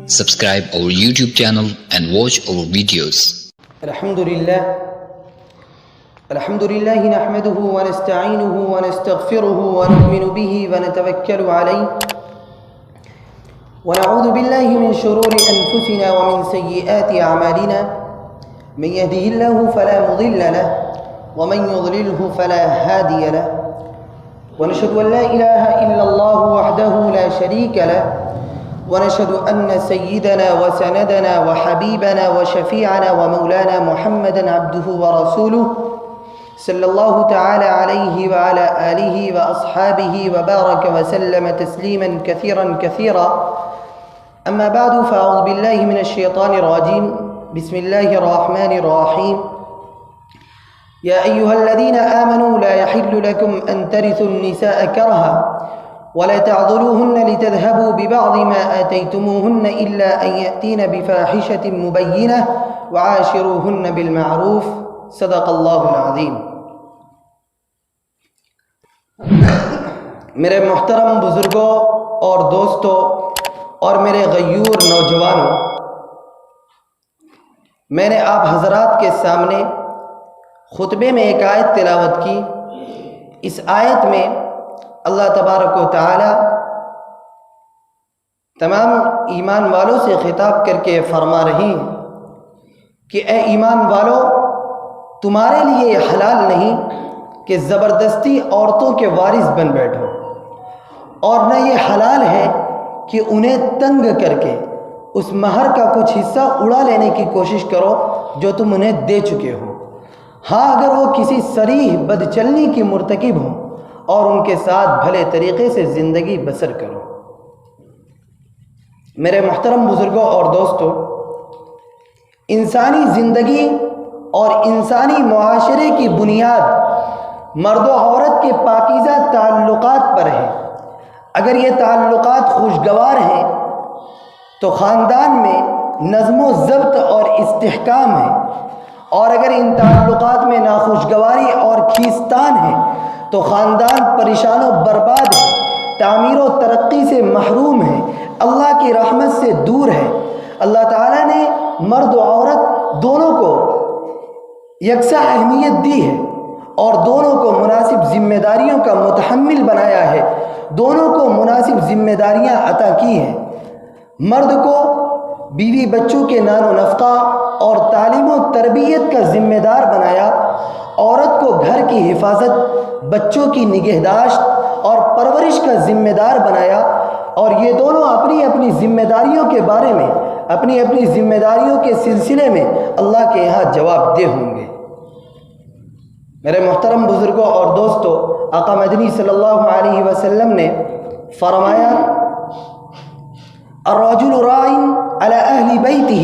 Subscribe our YouTube channel and watch our videos. الحمد لله نحمده ونستعينه ونستغفره ونؤمن به ونتوكل عليه ونعوذ بالله من شرور أنفسنا ومن سيئات أعمالنا من يهده الله فلا مضل له ومن يضلله فلا هادي له ونشهد أن لا إله إلا الله وحده لا شريك له ونشهد أن سيدنا وسندنا وحبيبنا وشفيعنا ومولانا محمدا عبده ورسوله صلى الله تعالى عليه وعلى آله وأصحابه وبارك وسلم تسليما كثيرا أما بعد فأعوذ بالله من الشيطان الرجيم بسم الله الرحمن الرحيم يا أيها الذين آمنوا لا يحل لكم أن ترثوا النساء كرها ولا تعضلوهن لتذهبوا ببعض ما آتيتموهن إلا أن يأتين بفاحشة مبينة وعاشروهن بالمعروف صدق اللہ العظیم۔ میرے محترم بزرگوں اور دوستوں اور میرے غیور نوجوانوں، میں نے آپ حضرات کے سامنے خطبے میں ایک آیت تلاوت کی۔ اس آیت میں اللہ تبارک و تعالی تمام ایمان والوں سے خطاب کر کے فرما رہی ہیں کہ اے ایمان والو، تمہارے لیے یہ حلال نہیں کہ زبردستی عورتوں کے وارث بن بیٹھو، اور نہ یہ حلال ہے کہ انہیں تنگ کر کے اس مہر کا کچھ حصہ اڑا لینے کی کوشش کرو جو تم انہیں دے چکے ہو، ہاں اگر وہ کسی صریح بدچلنی کی مرتکب ہوں، اور ان کے ساتھ بھلے طریقے سے زندگی بسر کرو۔ میرے محترم بزرگوں اور دوستوں، انسانی زندگی اور انسانی معاشرے کی بنیاد مرد و عورت کے پاکیزہ تعلقات پر ہے۔ اگر یہ تعلقات خوشگوار ہیں تو خاندان میں نظم و ضبط اور استحکام ہے، اور اگر ان تعلقات میں ناخوشگواری اور کھیستان ہے تو خاندان پریشان و برباد ہے، تعمیر و ترقی سے محروم ہے، اللہ کی رحمت سے دور ہے۔ اللہ تعالیٰ نے مرد و عورت دونوں کو یکساں اہمیت دی ہے اور دونوں کو مناسب ذمہ داریوں کا متحمل بنایا ہے، دونوں کو مناسب ذمہ داریاں عطا کی ہیں۔ مرد کو بیوی بچوں کے نان و نفقہ اور تعلیم و تربیت کا ذمہ دار بنایا، عورت کو گھر کی حفاظت، بچوں کی نگہداشت اور پرورش کا ذمہ دار بنایا، اور یہ دونوں اپنی اپنی ذمہ داریوں کے بارے میں، اپنی اپنی ذمہ داریوں کے سلسلے میں اللہ کے یہاں جواب دہ ہوں گے۔ میرے محترم بزرگوں اور دوستوں، آقا مدنی صلی اللہ علیہ وسلم نے فرمایا، الرجل راع على اہل بیتہ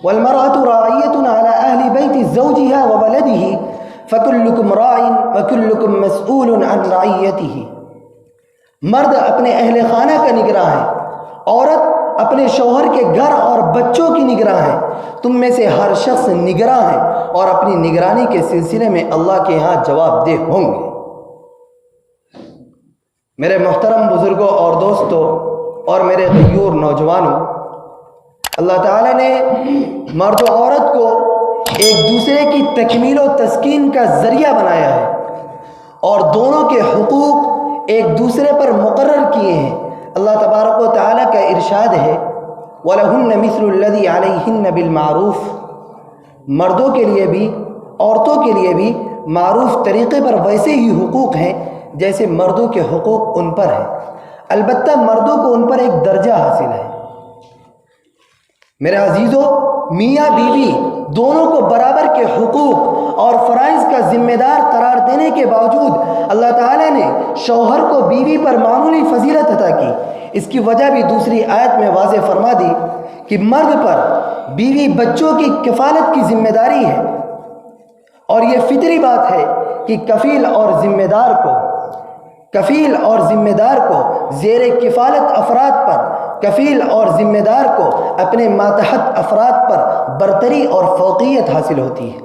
والمرأة راعیة على اہل بیت زوجها وولده فکلکم راع وکلکم مسئول عن رعیتہ۔ مرد اپنے اہل خانہ کا نگراں ہے، عورت اپنے شوہر کے گھر اور بچوں کی نگراں ہے۔ تم میں سے ہر شخص نگراں ہے اور اپنی نگرانی کے سلسلے میں اللہ کے ہاں جواب دہ ہوں گے۔ میرے محترم بزرگوں اور دوستوں اور میرے غیور نوجوانوں، اللہ تعالیٰ نے مرد و عورت کو ایک دوسرے کی تکمیل و تسکین کا ذریعہ بنایا ہے، اور دونوں کے حقوق ایک دوسرے پر مقرر کیے ہیں۔ اللہ تبارک و تعالیٰ کا ارشاد ہے، وَلَهُنَّ مِثْلُ الَّذِي عَلَيْهِنَّ بِالْمَعْرُوفِ۔ مردوں کے لیے بھی عورتوں کے لیے بھی معروف طریقے پر ویسے ہی حقوق ہیں جیسے مردوں کے حقوق ان پر ہیں، البتہ مردوں کو ان پر ایک درجہ حاصل ہے۔ میرے عزیزو، میاں بیوی دونوں کو برابر کے حقوق اور فرائض کا ذمہ دار قرار دینے کے باوجود اللہ تعالیٰ نے شوہر کو بیوی پر معمولی فضیلت عطا کی۔ اس کی وجہ بھی دوسری آیت میں واضح فرما دی کہ مرد پر بیوی بچوں کی کفالت کی ذمہ داری ہے، اور یہ فطری بات ہے کہ کفیل اور ذمہ دار کو زیر کفالت افراد پر، کفیل اور ذمہ دار کو اپنے ماتحت افراد پر برتری اور فوقیت حاصل ہوتی ہے۔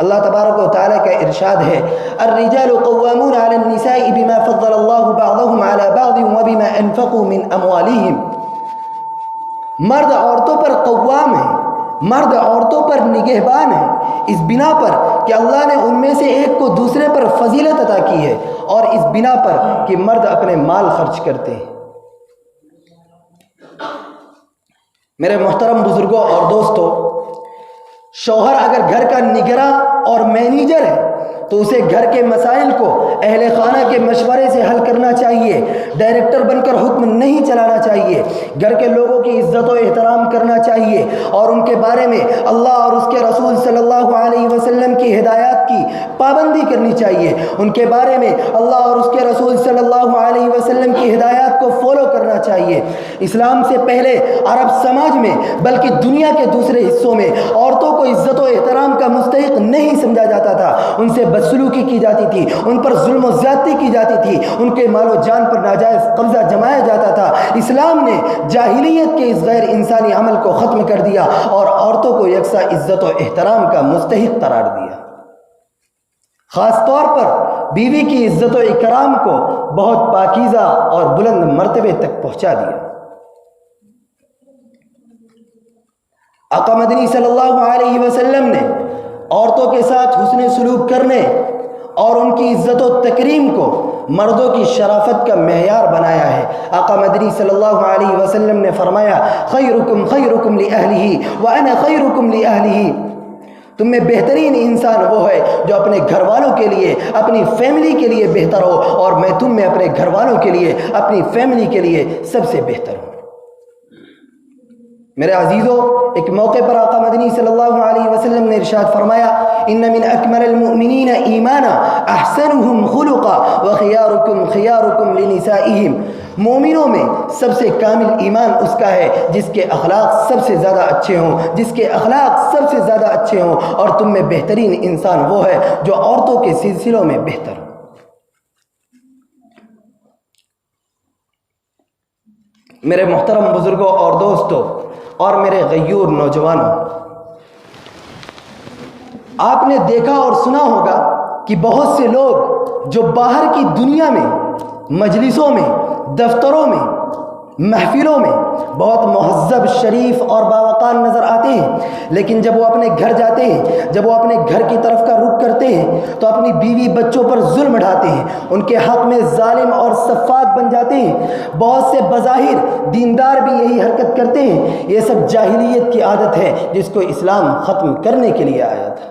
اللہ تبارک و تعالیٰ کا ارشاد ہے، الرجال قوامون علی النساء بما فضل اللہ بعضهم علی بعض وبما انفقوا من اموالهم۔ مرد عورتوں پر قوام ہیں، مرد عورتوں پر نگہبان ہیں، اس بنا پر کہ اللہ نے ان میں سے ایک کو دوسرے پر فضیلت عطا کی ہے، اور اس بنا پر کہ مرد اپنے مال خرچ کرتے ہیں۔ میرے محترم بزرگوں اور دوستوں، شوہر اگر گھر کا نگراں اور مینیجر ہے تو اسے گھر کے مسائل کو اہل خانہ کے مشورے سے حل کرنا چاہیے، ڈائریکٹر بن کر حکم نہیں چلانا چاہیے، گھر کے لوگوں کی عزت و احترام کرنا چاہیے، اور ان کے بارے میں اللہ اور اس کے رسول صلی اللہ علیہ وسلم کی ہدایات کی پابندی کرنی چاہیے، ان کے بارے میں اللہ اور اس کے رسول صلی اللہ علیہ وسلم کی ہدایات کو فالو کرنا چاہیے۔ اسلام سے پہلے عرب سماج میں بلکہ دنیا کے دوسرے حصوں میں عورتوں کو عزت و احترام کا مستحق نہیں سمجھا جاتا تھا، ان سے بدسلوکی کی جاتی تھی، ان پر ظلم و زیادتی کی جاتی تھی، ان کے مال و جان پر ناجائز قبضہ جمایا جاتا تھا۔ اسلام نے جاہلیت کے اس غیر انسانی عمل کو ختم کر دیا اور عورتوں کو یکساں عزت و احترام کا مستحق قرار دیا، خاص طور پر بیوی کی عزت و اکرام کو بہت پاکیزہ اور بلند مرتبے تک پہنچا دیا۔ آقا مدنی صلی اللہ علیہ وسلم نے عورتوں کے ساتھ حسن سلوک کرنے اور ان کی عزت و تکریم کو مردوں کی شرافت کا معیار بنایا ہے۔ آقا مدنی صلی اللہ علیہ وسلم نے فرمایا، خیرکم خیرکم لأہلہ وانا خیرکم لأہلہ، تم میں بہترین انسان وہ ہے جو اپنے گھر والوں کے لیے، اپنی فیملی کے لیے بہتر ہو، اور میں تم میں اپنے گھر والوں کے لیے، اپنی فیملی کے لیے سب سے بہتر ہوں۔ میرے عزیزوں، ایک موقع پر آقا مدنی صلی اللہ علیہ وسلم نے ارشاد فرمایا، ان من اکمل المؤمنین ایمانا احسنهم خلقا وخیارکم خیارکم لنسائہم، مومنوں میں سب سے کامل ایمان اس کا ہے جس کے اخلاق سب سے زیادہ اچھے ہوں، جس کے اخلاق سب سے زیادہ اچھے ہوں، اور تم میں بہترین انسان وہ ہے جو عورتوں کے سلسلوں میں بہتر ہو۔ میرے محترم بزرگوں اور دوستوں اور میرے غیور نوجوانوں، آپ نے دیکھا اور سنا ہوگا کہ بہت سے لوگ جو باہر کی دنیا میں، مجلسوں میں، دفتروں میں، محفلوں میں بہت مہذب، شریف اور باوقار نظر آتے ہیں، لیکن جب وہ اپنے گھر جاتے ہیں، جب وہ اپنے گھر کی طرف کا رخ کرتے ہیں تو اپنی بیوی بچوں پر ظلم ڈھاتے ہیں، ان کے حق میں ظالم اور سفاک بن جاتے ہیں۔ بہت سے بظاہر دیندار بھی یہی حرکت کرتے ہیں۔ یہ سب جاہلیت کی عادت ہے جس کو اسلام ختم کرنے کے لیے آیا تھا۔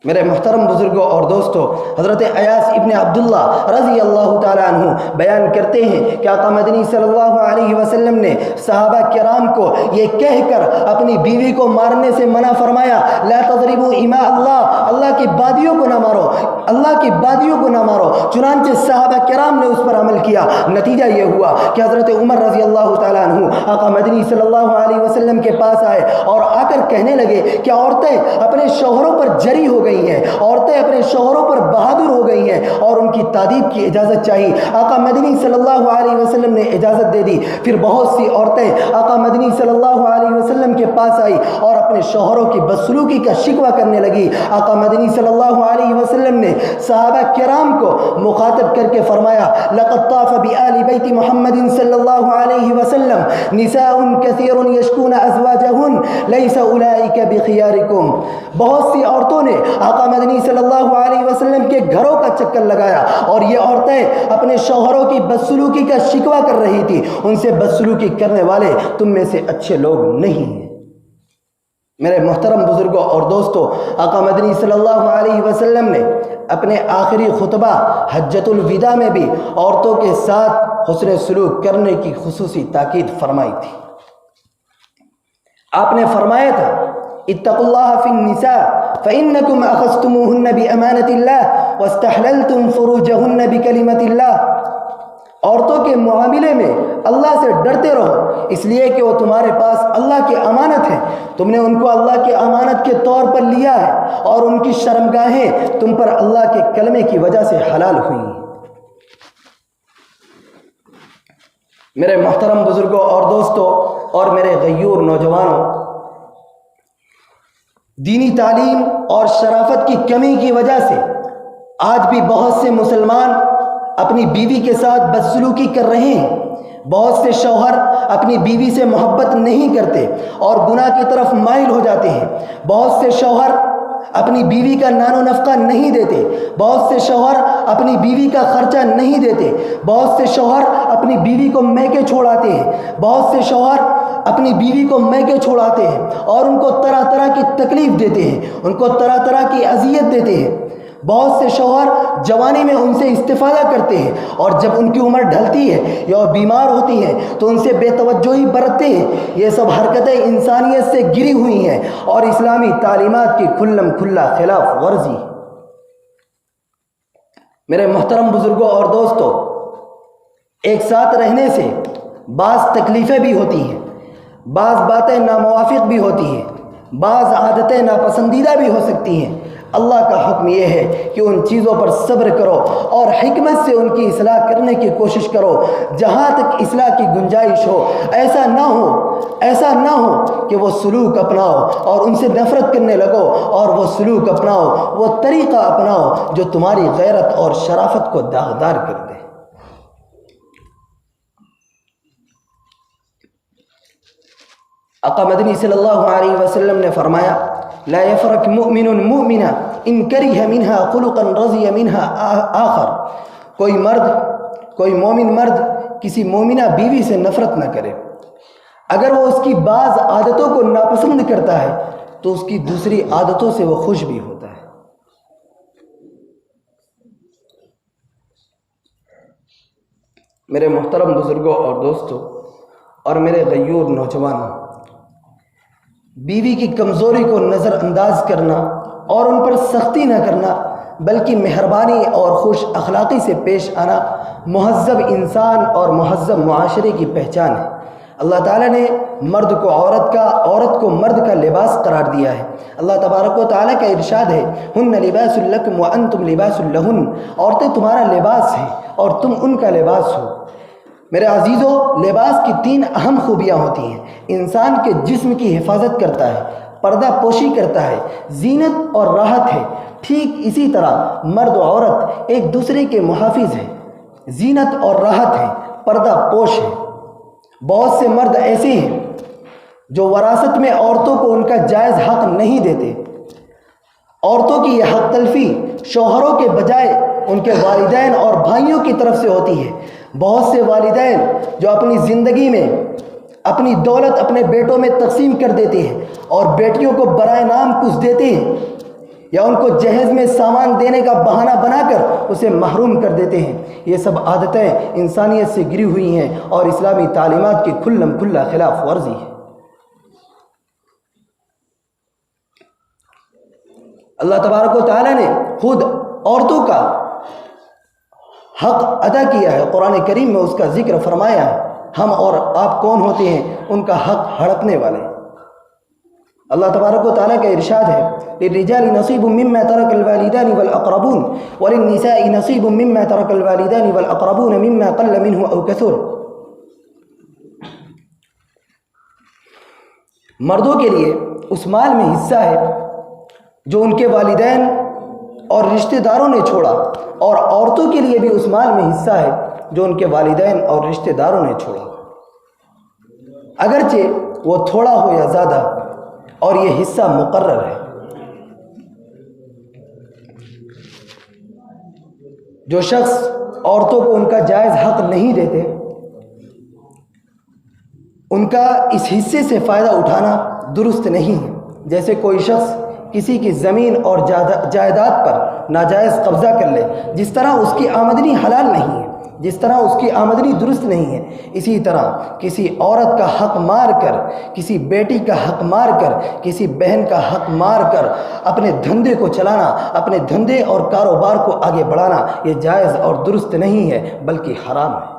میرے محترم بزرگوں اور دوستوں، حضرت ایاس ابن عبداللہ رضی اللہ تعالیٰ عنہ بیان کرتے ہیں کہ آقا مدنی صلی اللہ علیہ وسلم نے صحابہ کرام کو یہ کہہ کر اپنی بیوی کو مارنے سے منع فرمایا، لا تضربوا اماء اللہ، اللہ کی بادیوں کو نہ مارو، اللہ کی بادیوں کو نہ مارو۔ چنانچہ صحابہ کرام نے اس پر عمل کیا۔ نتیجہ یہ ہوا کہ حضرت عمر رضی اللہ تعالیٰ عنہ آقا مدنی صلی اللہ علیہ وسلم کے پاس آئے اور آ کر کہنے لگے کہ عورتیں اپنے شوہروں پر جری ہو گئی ہیں، عورتیں اپنے شوہروں پر بہادر ہو گئی ہیں اور ان کی تادیب کی اجازت چاہیے۔ آقا مدنی صلی اللہ علیہ وسلم نے اجازت دے دی۔ پھر بہت سی عورتیں آقا مدنی صلی اللہ علیہ وسلم کے پاس آئی اور اپنے شوہروں کی بدسلوکی کا شکوہ کرنے لگی۔ آقا مدنی صلی اللہ علیہ وسلم نے صحابہ کرام کو مخاطب کر کے فرمایا، لقد طاف بآل بیت محمد صلی اللہ علیہ وسلم نساء کثیر یشکون ازواجہن لیس اولئک بخیارکم، بہت سی عورتوں نے آقا مدنی صلی اللہ علیہ وسلم کے گھروں کا چکر لگایا اور یہ عورتیں اپنے شوہروں کی بدسلوکی کا شکوہ کر رہی تھی، ان سے بدسلوکی کرنے والے تم میں سے اچھے لوگ نہیں ہیں۔ میرے محترم بزرگوں اور دوستوں، آقا مدنی صلی اللہ علیہ وسلم نے اپنے آخری خطبہ حجۃ الوداع میں بھی عورتوں کے ساتھ حسن سلوک کرنے کی خصوصی تاکید فرمائی تھی۔ آپ نے فرمایا تھا، اتقوا اللہ فی النساء فإنکم اخذتموہن بامانۃ اللہ واستحللتم فروجہن بکلمۃ اللہ، عورتوں کے معاملے میں اللہ سے ڈرتے رہو، اس لیے کہ وہ تمہارے پاس اللہ کی امانت ہے، تم نے ان کو اللہ کی امانت کے طور پر لیا ہے اور ان کی شرمگاہیں تم پر اللہ کے کلمے کی وجہ سے حلال ہوئی ہیں۔ میرے محترم بزرگوں اور دوستوں اور میرے غیور نوجوانوں، دینی تعلیم اور شرافت کی کمی کی وجہ سے آج بھی بہت سے مسلمان اپنی بیوی کے ساتھ بدسلوکی کر رہے ہیں، بہت سے شوہر اپنی بیوی سے محبت نہیں کرتے اور گناہ کی طرف مائل ہو جاتے ہیں. بہت سے شوہر اپنی بیوی کا نان و نفقہ نہیں دیتے. بہت سے شوہر اپنی بیوی کا خرچہ نہیں دیتے. بہت سے شوہر اپنی بیوی کو میکے چھوڑاتے ہیں. بہت سے شوہر اپنی بیوی کو میکے چھوڑاتے ہیں اور ان کو طرح طرح کی تکلیف دیتے ہیں, ان کو طرح طرح کی اذیت دیتے ہیں. بہت سے شوہر جوانی میں ان سے استفادہ کرتے ہیں اور جب ان کی عمر ڈھلتی ہے یا وہ بیمار ہوتی ہیں تو ان سے بے توجہی برتتے ہیں. یہ سب حرکتیں انسانیت سے گری ہوئی ہیں اور اسلامی تعلیمات کی کھلم کھلا خلاف ورزی. میرے محترم بزرگوں اور دوستوں, ایک ساتھ رہنے سے بعض تکلیفیں بھی ہوتی ہیں, بعض باتیں ناموافق بھی ہوتی ہیں, بعض عادتیں ناپسندیدہ بھی ہو سکتی ہیں. اللہ کا حکم یہ ہے کہ ان چیزوں پر صبر کرو اور حکمت سے ان کی اصلاح کرنے کی کوشش کرو جہاں تک اصلاح کی گنجائش ہو. ایسا نہ ہو کہ وہ سلوک اپناؤ اور ان سے نفرت کرنے لگو, اور وہ سلوک اپناؤ, وہ طریقہ اپناؤ جو تمہاری غیرت اور شرافت کو داغدار کر دے. آقا مدنی صلی اللہ علیہ وسلم نے فرمایا, لا يفرق مؤمن مؤمنا ان کرہ منها خلقا رضی منها آخر. کوئی مومن مرد کسی مومنہ بیوی سے نفرت نہ کرے. اگر وہ اس کی بعض عادتوں کو ناپسند کرتا ہے تو اس کی دوسری عادتوں سے وہ خوش بھی ہوتا ہے. میرے محترم بزرگوں اور دوستوں اور میرے غیور نوجوانوں, بیوی کی کمزوری کو نظر انداز کرنا اور ان پر سختی نہ کرنا بلکہ مہربانی اور خوش اخلاقی سے پیش آنا مہذب انسان اور مہذب معاشرے کی پہچان ہے. اللہ تعالیٰ نے مرد کو عورت کا, عورت کو مرد کا لباس قرار دیا ہے. اللہ تبارک و تعالیٰ کا ارشاد ہے, ہن لباس لکم وانتم لباس لہن. عورتیں تمہارا لباس ہیں اور تم ان کا لباس ہو. میرے عزیزوں, لباس کی 3 اہم خوبیاں ہوتی ہیں. انسان کے جسم کی حفاظت کرتا ہے, پردہ پوشی کرتا ہے, زینت اور راحت ہے. ٹھیک اسی طرح مرد و عورت ایک دوسرے کے محافظ ہیں, زینت اور راحت ہے, پردہ پوش ہے. بہت سے مرد ایسے ہیں جو وراثت میں عورتوں کو ان کا جائز حق نہیں دیتے. عورتوں کی یہ حق تلفی شوہروں کے بجائے ان کے والدین اور بھائیوں کی طرف سے ہوتی ہے. بہت سے والدین جو اپنی زندگی میں اپنی دولت اپنے بیٹوں میں تقسیم کر دیتے ہیں اور بیٹیوں کو برائے نام کچھ دیتے ہیں یا ان کو جہیز میں سامان دینے کا بہانہ بنا کر اسے محروم کر دیتے ہیں. یہ سب عادتیں انسانیت سے گری ہوئی ہیں اور اسلامی تعلیمات کی کھلم کھلا خلاف ورزی ہے. اللہ تبارک و تعالیٰ نے خود عورتوں کا حق ادا کیا ہے. قرآن کریم میں اس کا ذکر فرمایا ہے. ہم اور آپ کون ہوتے ہیں ان کا حق ہڑپنے والے. اللہ تبارک و تعالیٰ کا ارشاد ہے, للرجال نصیب مما ترک الوالدان والاقربون وللنساء نصیب مما ترک الوالدان والاقربون مما قل منه او کثر. مردوں کے لیے اس مال میں حصہ ہے جو ان کے والدین اور رشتہ داروں نے چھوڑا, اور عورتوں کے لیے بھی اس مال میں حصہ ہے جو ان کے والدین اور رشتہ داروں نے چھوڑا, اگرچہ وہ تھوڑا ہو یا زیادہ, اور یہ حصہ مقرر ہے. جو شخص عورتوں کو ان کا جائز حق نہیں دیتے, ان کا اس حصے سے فائدہ اٹھانا درست نہیں ہے. جیسے کوئی شخص کسی کی زمین اور جائیداد پر ناجائز قبضہ کر لے, جس طرح اس کی آمدنی حلال نہیں ہے, جس طرح اس کی آمدنی درست نہیں ہے, اسی طرح کسی عورت کا حق مار کر, کسی بیٹی کا حق مار کر, کسی بہن کا حق مار کر اپنے دھندے کو چلانا, اپنے دھندے اور کاروبار کو آگے بڑھانا, یہ جائز اور درست نہیں ہے بلکہ حرام ہے.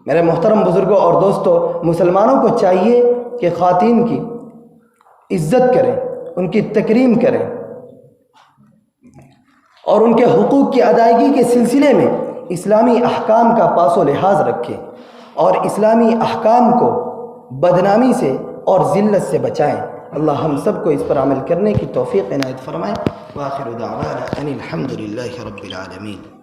میرے محترم بزرگوں اور دوستوں, مسلمانوں کو چاہیے کہ خواتین کی عزت کریں, ان کی تکریم کریں اور ان کے حقوق کی ادائیگی کے سلسلے میں اسلامی احکام کا پاس و لحاظ رکھیں اور اسلامی احکام کو بدنامی سے اور ذلت سے بچائیں. اللہ ہم سب کو اس پر عمل کرنے کی توفیق عنایت فرمائے. وآخر دعوانا ان الحمد للہ رب العالمین.